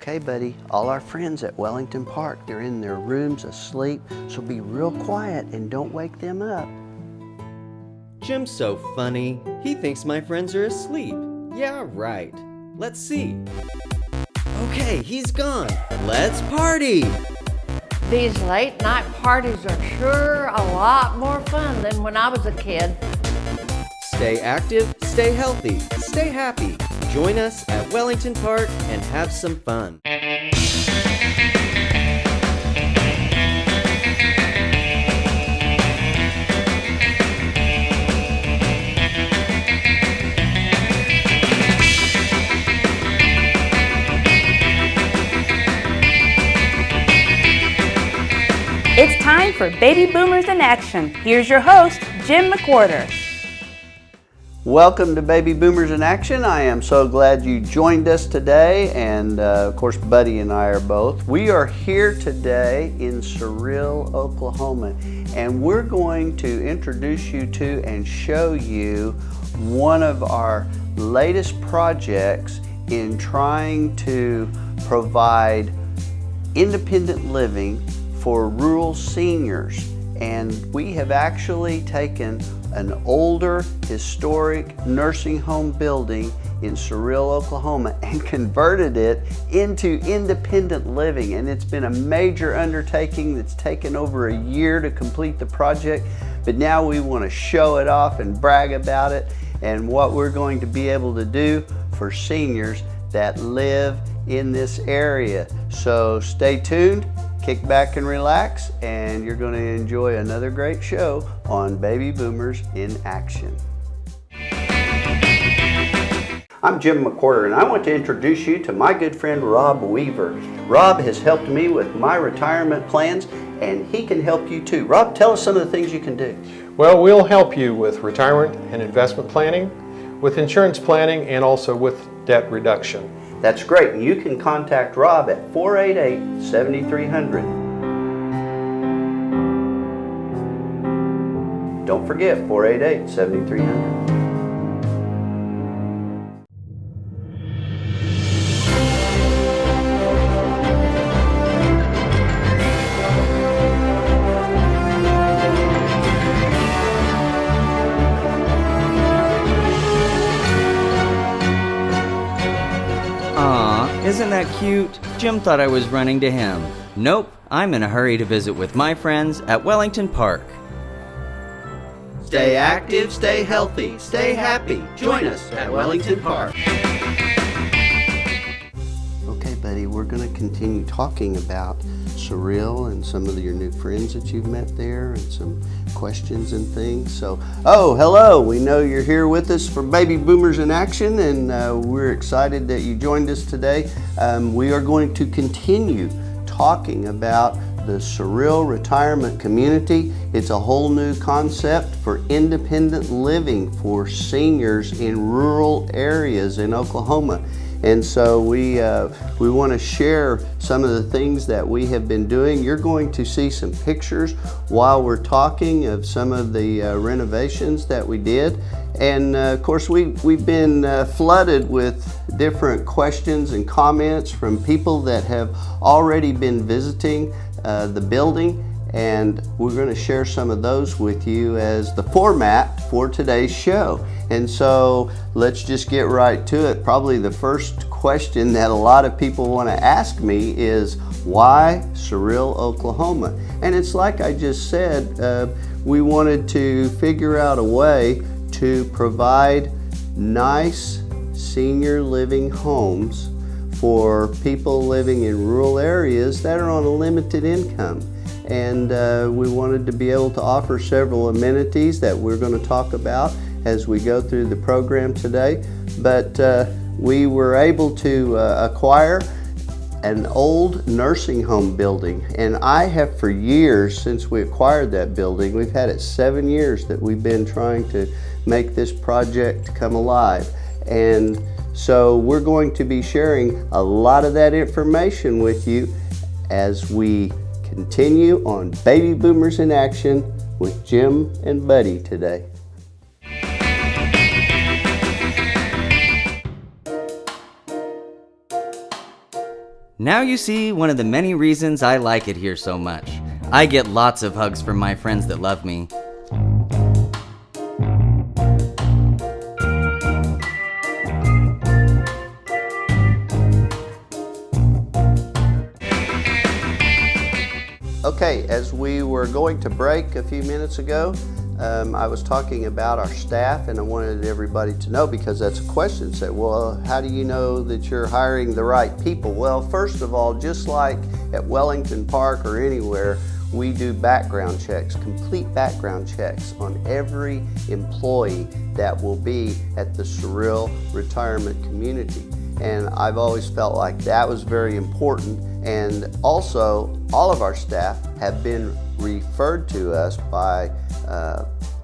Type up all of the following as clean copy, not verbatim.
Okay, buddy, all our friends at Wellington Park, they're in their rooms asleep, so be real quiet and don't wake them up. Jim's so funny. He thinks my friends are asleep. Yeah, right. Let's see. Okay, he's gone. Let's party! These late night parties are sure a lot more fun than when I was a kid. Stay active, stay healthy, stay happy. Join us at Wellington Park and have some fun. It's time for Baby Boomers in Action. Here's your host, Jim McWhorter. Welcome to Baby Boomers in Action. I am so glad you joined us today, and of course Buddy and I are both. We are here today in Cyril, Oklahoma, and we're going to introduce you to and show you one of our latest projects in trying to provide independent living for rural seniors. And we have actually taken an older historic nursing home building in Cyril, Oklahoma and converted it into independent living. And it's been a major undertaking that's taken over a year to complete the project, but now we want to show it off and brag about it and what we're going to be able to do for seniors that live in this area. So stay tuned. Kick back and relax, and you're going to enjoy another great show on Baby Boomers in Action. I'm Jim McWhorter, and I want to introduce you to my good friend Rob Weaver. Rob has helped me with my retirement plans, and he can help you too. Rob, tell us some of the things you can do. Well, we'll help you with retirement and investment planning, with insurance planning, and also with debt reduction. That's great. And you can contact Rob at 488-7300. Don't forget 488-7300. Isn't that cute? Jim thought I was running to him. Nope, I'm in a hurry to visit with my friends at Wellington Park. Stay active, stay healthy, stay happy. Join us at Wellington Park. Okay, buddy, we're going to continue talking about Cyril and some of your new friends that you've met there and some questions and things. So, hello, we know you're here with us for Baby Boomers in Action, and we're excited that you joined us today. We are going to continue talking about the Cyril retirement community. It's a whole new concept for independent living for seniors in rural areas in Oklahoma. And so we want to share some of the things that we have been doing. You're going to see some pictures while we're talking of some of the renovations that we did. And of course, we've been flooded with different questions and comments from people that have already been visiting the building. And we're going to share some of those with you as the format for today's show. And so let's just get right to it. Probably the first question that a lot of people want to ask me is, why Cyril, Oklahoma? And it's like I just said, we wanted to figure out a way to provide nice senior living homes for people living in rural areas that are on a limited income. And we wanted to be able to offer several amenities that we're going to talk about as we go through the program today. But we were able to acquire an old nursing home building. And I have for years, since we acquired that building, we've had it 7 years that we've been trying to make this project come alive. And so we're going to be sharing a lot of that information with you as we continue on Baby Boomers in Action with Jim and Buddy today. Now you see one of the many reasons I like it here so much. I get lots of hugs from my friends that love me. Okay, as we were going to break a few minutes ago, I was talking about our staff, and I wanted everybody to know, because that's a question. Say, well, how do you know that you're hiring the right people? Well, first of all, just like at Wellington Park or anywhere, we do background checks, complete background checks on every employee that will be at the Cyril retirement community. And I've always felt like that was very important. And also, all of our staff have been referred to us by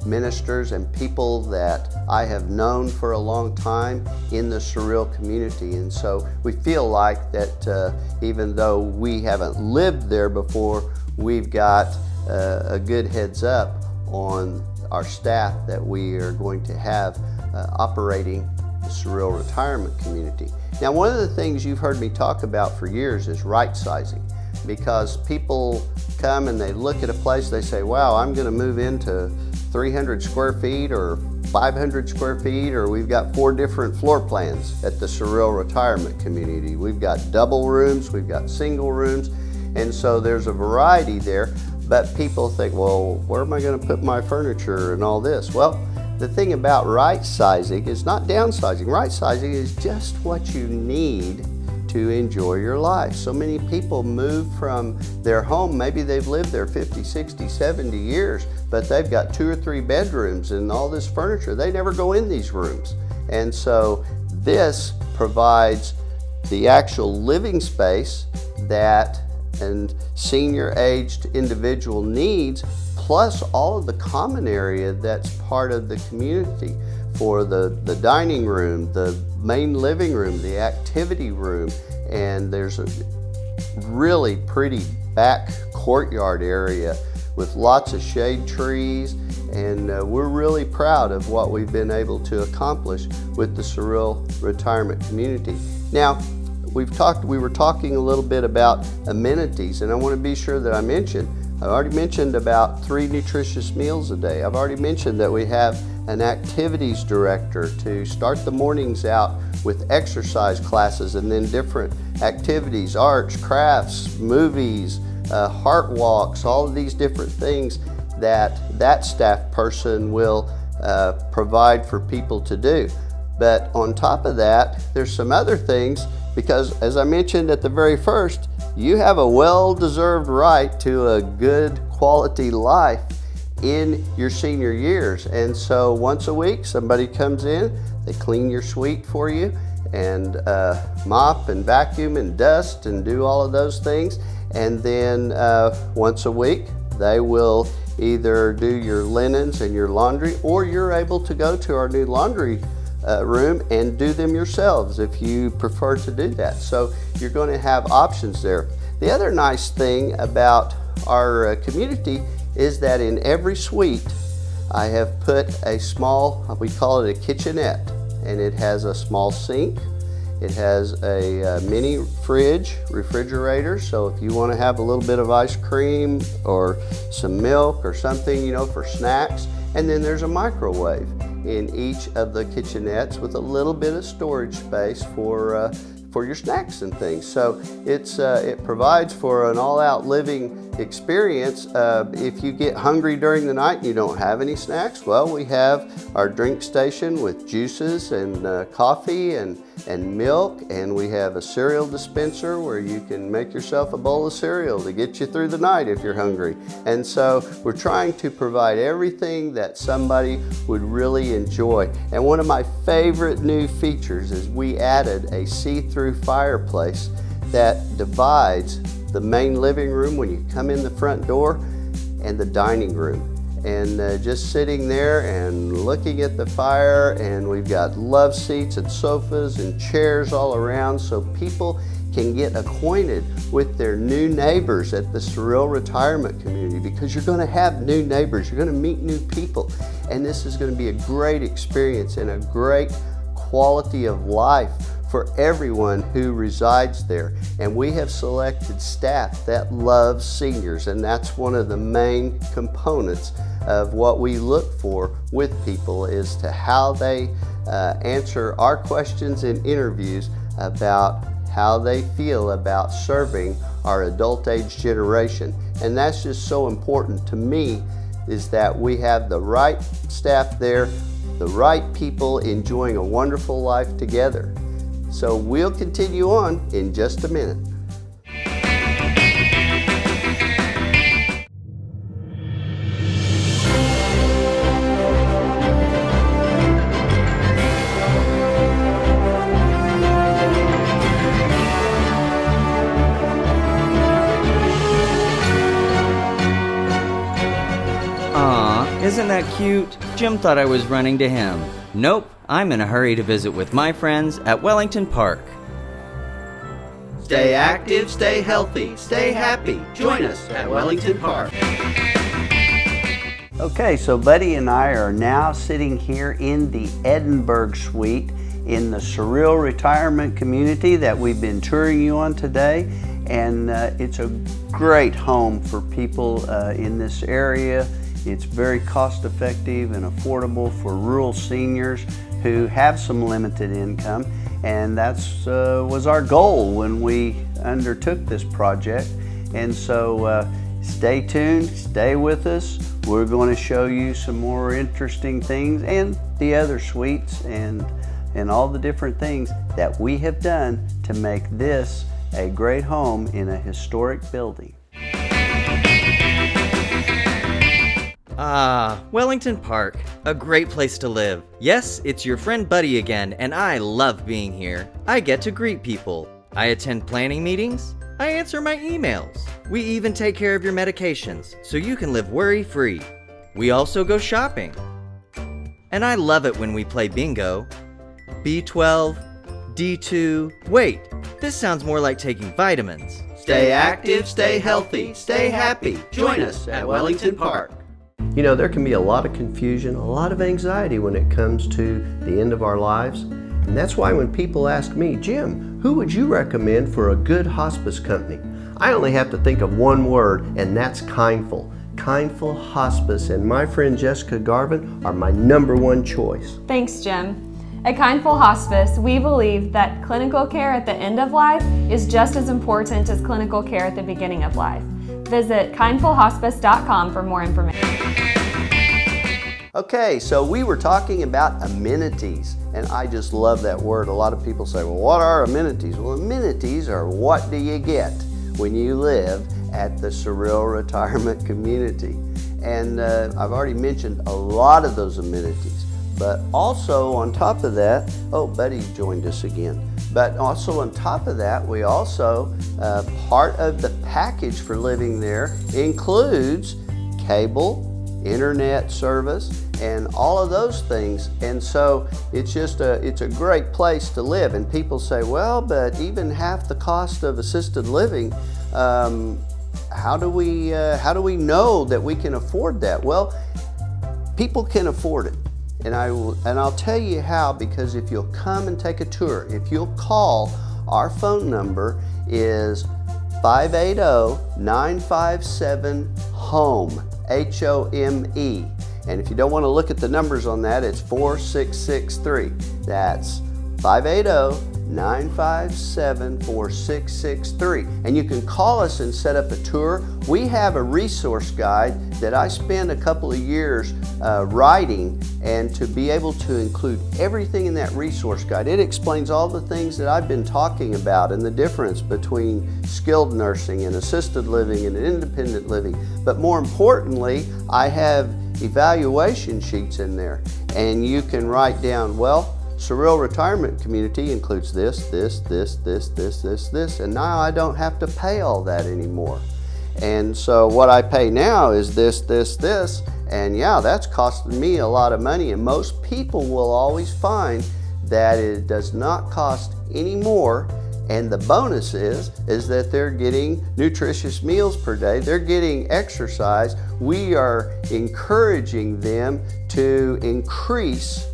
ministers and people that I have known for a long time in the Cyril community. And so we feel like that even though we haven't lived there before, we've got a good heads up on our staff that we are going to have operating the Cyril retirement community. Now, one of the things you've heard me talk about for years is right sizing, because people come and they look at a place, they say, wow, I'm going to move into 300 square feet or 500 square feet, or we've got 4 different floor plans at the Cyril retirement community. We've got double rooms, we've got single rooms, and so there's a variety there. But people think, well, where am I going to put my furniture and all this? Well, the thing about right sizing is not downsizing. Right sizing is just what you need to enjoy your life. So many people move from their home, maybe they've lived there 50, 60, 70 years, but they've got 2 or 3 bedrooms and all this furniture. They never go in these rooms. And so this provides the actual living space that and senior aged individual needs, plus all of the common area that's part of the community for the dining room, the main living room, the activity room, and there's a really pretty back courtyard area with lots of shade trees, and we're really proud of what we've been able to accomplish with the Cyril retirement community. Now, we were talking a little bit about amenities, and I want to be sure that I've already mentioned about 3 nutritious meals a day. I've already mentioned that we have an activities director to start the mornings out with exercise classes and then different activities, arts, crafts, movies, heart walks, all of these different things that staff person will provide for people to do. But on top of that, there's some other things, because as I mentioned at the very first, you have a well-deserved right to a good quality life in your senior years. And so once a week, somebody comes in, they clean your suite for you and mop and vacuum and dust and do all of those things. And then once a week, they will either do your linens and your laundry, or you're able to go to our new laundry room and do them yourselves if you prefer to do that. So you're going to have options there. The other nice thing about our community is that in every suite I have put a small, we call it a kitchenette, and it has a small sink. It has a mini fridge, refrigerator, so if you want to have a little bit of ice cream or some milk or something, you know, for snacks. And then there's a microwave in each of the kitchenettes with a little bit of storage space for your snacks and things. So it provides for an all-out living experience. If you get hungry during the night and you don't have any snacks, well, we have our drink station with juices and coffee and milk, and we have a cereal dispenser where you can make yourself a bowl of cereal to get you through the night if you're hungry. And so we're trying to provide everything that somebody would really enjoy. And one of my favorite new features is we added a see-through fireplace that divides the main living room when you come in the front door and the dining room. And just sitting there and looking at the fire, and we've got love seats and sofas and chairs all around so people can get acquainted with their new neighbors at the Cyril retirement community, because you're going to have new neighbors, you're going to meet new people, and this is going to be a great experience and a great quality of life for everyone who resides there. And we have selected staff that loves seniors, and that's one of the main components of what we look for with people, is to how they answer our questions in interviews about how they feel about serving our adult age generation. And that's just so important to me, is that we have the right staff there, the right people enjoying a wonderful life together. So we'll continue on in just a minute. Isn't that cute? Jim thought I was running to him. Nope, I'm in a hurry to visit with my friends at Wellington Park. Stay active, stay healthy, stay happy. Join us at Wellington Park. Okay, so Buddy and I are now sitting here in the Edinburgh Suite in the Cyril retirement community that we've been touring you on today. And it's a great home for people in this area. It's very cost effective and affordable for rural seniors who have some limited income, and that's was our goal when we undertook this project. And so stay tuned, stay with us. We're going to show you some more interesting things and the other suites and all the different things that we have done to make this a great home in a historic building. Wellington Park, a great place to live. Yes, it's your friend Buddy again, and I love being here. I get to greet people. I attend planning meetings. I answer my emails. We even take care of your medications, so you can live worry-free. We also go shopping. And I love it when we play bingo. B12, D2, wait, this sounds more like taking vitamins. Stay active, stay healthy, stay happy. Join us at Wellington Park. You know, there can be a lot of confusion, a lot of anxiety when it comes to the end of our lives. And that's why when people ask me, Jim, who would you recommend for a good hospice company? I only have to think of one word, and that's Kindful. Kindful Hospice and my friend Jessica Garvin are my #1 choice. Thanks, Jim. At Kindful Hospice, we believe that clinical care at the end of life is just as important as clinical care at the beginning of life. Visit kindfulhospice.com for more information. Okay, so we were talking about amenities, and I just love that word. A lot of people say, well, what are amenities? Well, amenities are what do you get when you live at the Cyril Retirement Community. And I've already mentioned a lot of those amenities, but also on top of that, oh, Buddy joined us again. But also on top of that, we also, part of the package for living there includes cable, internet service, and all of those things. And so it's a great place to live. And people say, well, but even half the cost of assisted living, how do we know that we can afford that? Well, people can afford it. And I'll tell you how, because if you'll come and take a tour, if you'll call, our phone number is 580-957-HOME, HOME. And if you don't want to look at the numbers on that, it's 4663. That's 580-957-4663. And you can call us and set up a tour. We have a resource guide that I spent a couple of years writing, and to be able to include everything in that resource guide. It explains all the things that I've been talking about and the difference between skilled nursing and assisted living and independent living. But more importantly, I have evaluation sheets in there, and you can write down, well, Cyril Retirement Community includes this, and now I don't have to pay all that anymore. And so what I pay now is this, and yeah, that's costing me a lot of money. And most people will always find that it does not cost any more. And the bonus is that they're getting nutritious meals per day. They're getting exercise. We are encouraging them to increase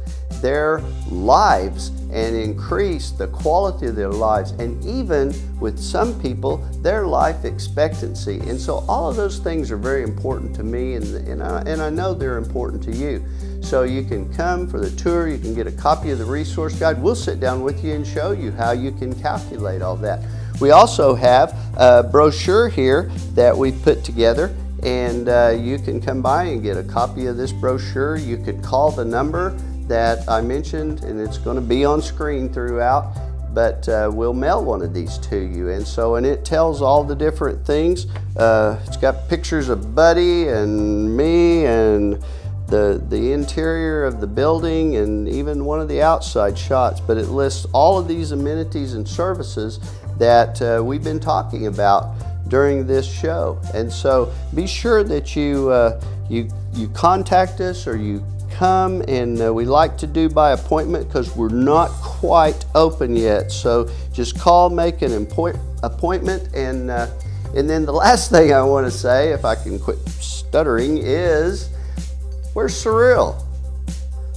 their lives and increase the quality of their lives, and even with some people, their life expectancy. And so all of those things are very important to me, and I know they're important to you. So you can come for the tour, you can get a copy of the resource guide. We'll sit down with you and show you how you can calculate all that. We also have a brochure here that we've put together, and you can come by and get a copy of this brochure. You could call the number that I mentioned, and it's going to be on screen throughout, but we'll mail one of these to you. And it tells all the different things. It's got pictures of Buddy and me and the interior of the building and even one of the outside shots, but it lists all of these amenities and services that we've been talking about during this show. And so be sure that you contact us, or you come, and we like to do by appointment because we're not quite open yet. So just call, make an appointment, and then the last thing I want to say, if I can quit stuttering, is where's Cyril?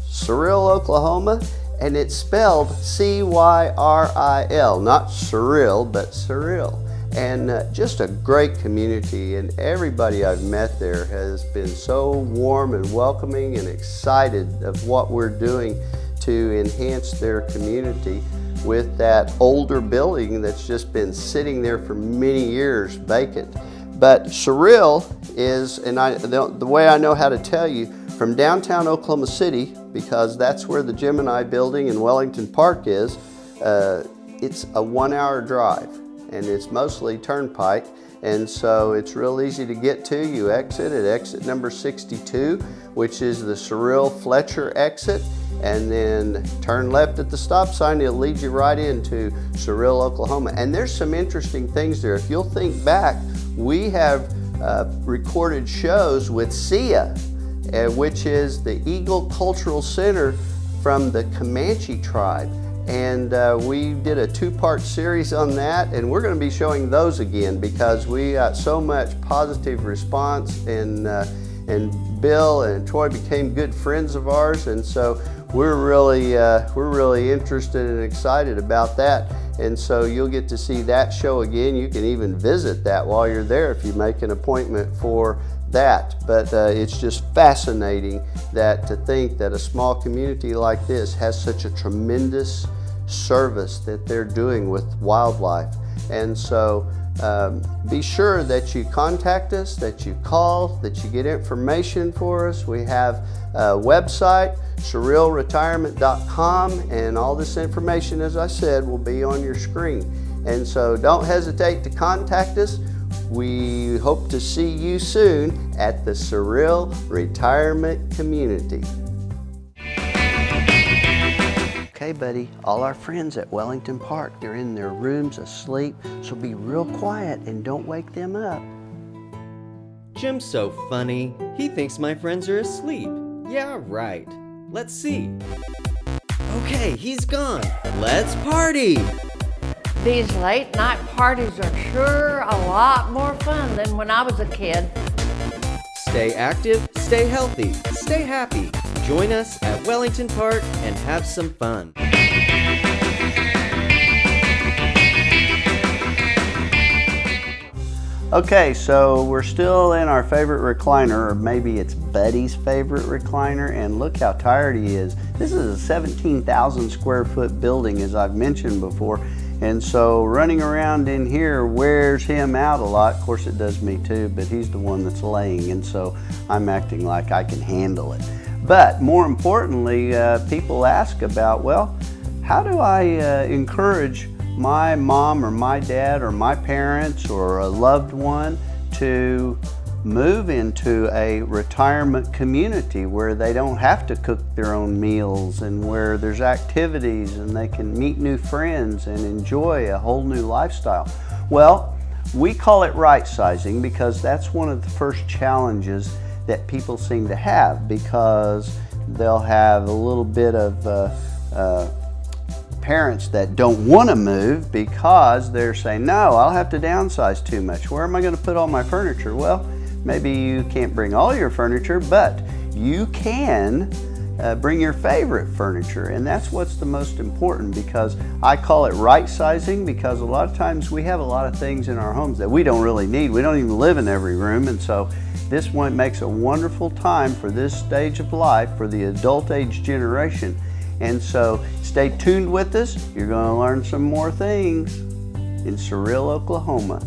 Cyril, Oklahoma, and it's spelled C-Y-R-I-L, not Cyril, but Cyril. And just a great community, and everybody I've met there has been so warm and welcoming and excited of what we're doing to enhance their community with that older building that's just been sitting there for many years vacant. But Cyril is, and the way I know how to tell you, from downtown Oklahoma City, because that's where the Gemini building in Wellington Park is, it's a 1-hour drive. And it's mostly turnpike, and so it's real easy to get to. You exit at exit number 62, which is the Cyril Fletcher exit, and then turn left at the stop sign. It'll lead you right into Cyril, Oklahoma. And there's some interesting things there. If you'll think back, we have recorded shows with SIA, which is the Eagle Cultural Center from the Comanche tribe. And we did a 2-part series on that, and we're going to be showing those again because we got so much positive response, and Bill and Troy became good friends of ours, and so we're really interested and excited about that. And so you'll get to see that show again. You can even visit that while you're there if you make an appointment for that. But it's just fascinating to think that a small community like this has such a tremendous service that they're doing with wildlife. And so be sure that you contact us, that you call, that you get information for us. We have a website, CyrilRetirement.com, and all this information, as I said, will be on your screen. And so don't hesitate to contact us. We hope to see you soon at the Cyril Retirement Community. Okay, buddy, all our friends at Wellington Park, they're in their rooms asleep, so be real quiet and don't wake them up. Jim's so funny. He thinks my friends are asleep. Yeah, right. Let's see. Okay, he's gone. Let's party! These late night parties are sure a lot more fun than when I was a kid. Stay active, stay healthy, stay happy. Join us at Wellington Park and have some fun. Okay, so we're still in our favorite recliner, or maybe it's Buddy's favorite recliner, and look how tired he is. This is a 17,000 square foot building, as I've mentioned before, and so running around in here wears him out a lot. Of course it does me too, but he's the one that's laying, and so I'm acting like I can handle it. But more importantly, people ask about, well, how do I encourage my mom or my dad or my parents or a loved one to move into a retirement community where they don't have to cook their own meals and where there's activities and they can meet new friends and enjoy a whole new lifestyle? Well, we call it right sizing because that's one of the first challenges that people seem to have, because they'll have a little bit of parents that don't want to move because they're saying, no, I'll have to downsize too much. Where am I going to put all my furniture? Well, maybe you can't bring all your furniture, but you can bring your favorite furniture, and that's what's the most important, because I call it right sizing, because a lot of times we have a lot of things in our homes that we don't really need. We don't even live in every room, and so this one makes a wonderful time for this stage of life for the adult age generation. And so stay tuned with us. You're going to learn some more things in Cyril, Oklahoma.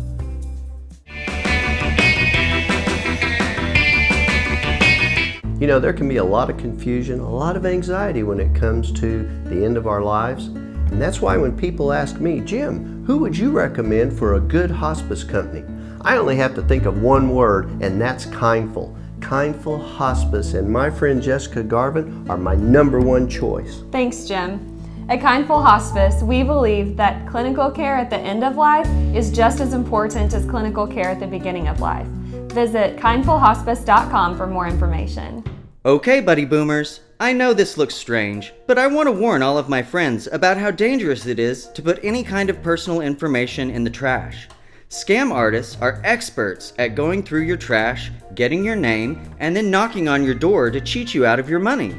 You know, there can be a lot of confusion, a lot of anxiety when it comes to the end of our lives. And that's why when people ask me, Jim, who would you recommend for a good hospice company? I only have to think of one word, and that's Kindful. Kindful Hospice and my friend Jessica Garvin are my #1 choice. Thanks, Jim. At Kindful Hospice, we believe that clinical care at the end of life is just as important as clinical care at the beginning of life. Visit kindfulhospice.com for more information. Okay, buddy boomers, I know this looks strange, but I want to warn all of my friends about how dangerous it is to put any kind of personal information in the trash. Scam artists are experts at going through your trash, getting your name, and then knocking on your door to cheat you out of your money.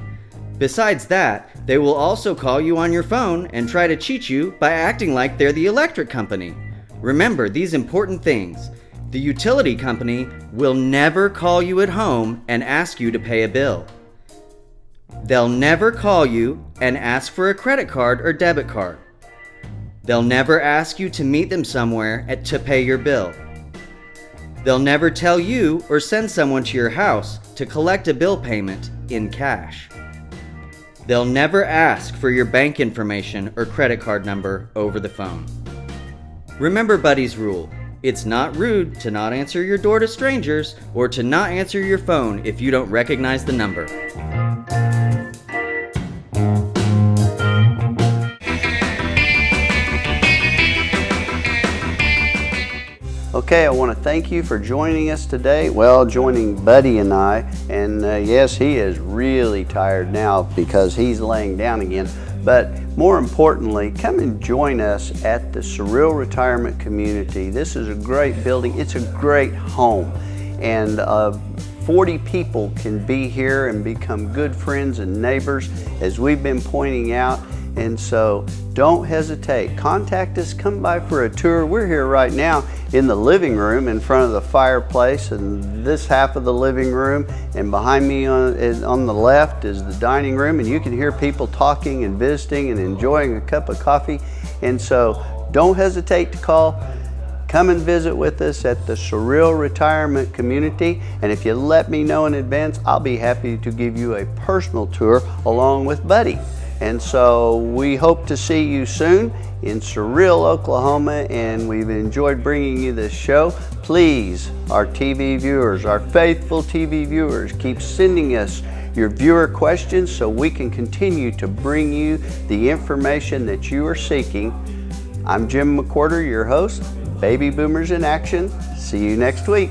Besides that, they will also call you on your phone and try to cheat you by acting like they're the electric company. Remember these important things. The utility company will never call you at home and ask you to pay a bill. They'll never call you and ask for a credit card or debit card. They'll never ask you to meet them somewhere to pay your bill. They'll never tell you or send someone to your house to collect a bill payment in cash. They'll never ask for your bank information or credit card number over the phone. Remember Buddy's rule. It's not rude to not answer your door to strangers or to not answer your phone if you don't recognize the number. Okay, I want to thank you for joining us today. Well, joining Buddy and I, and yes, he is really tired now because he's laying down again. But more importantly, come and join us at the Cyril Retirement Community. This is a great building. It's a great home. And 40 people can be here and become good friends and neighbors, as we've been pointing out. And so don't hesitate. Contact us, come by for a tour. We're here right now in the living room in front of the fireplace, and this half of the living room, and behind me on the left is the dining room, and you can hear people talking and visiting and enjoying a cup of coffee. And so don't hesitate to call. Come and visit with us at the Cyril Retirement Community, and if you let me know in advance, I'll be happy to give you a personal tour along with Buddy. And so we hope to see you soon in Cyril, Oklahoma, and we've enjoyed bringing you this show. Please, our TV viewers, our faithful TV viewers, keep sending us your viewer questions so we can continue to bring you the information that you are seeking. I'm Jim McWhorter, your host, Baby Boomers in Action. See you next week.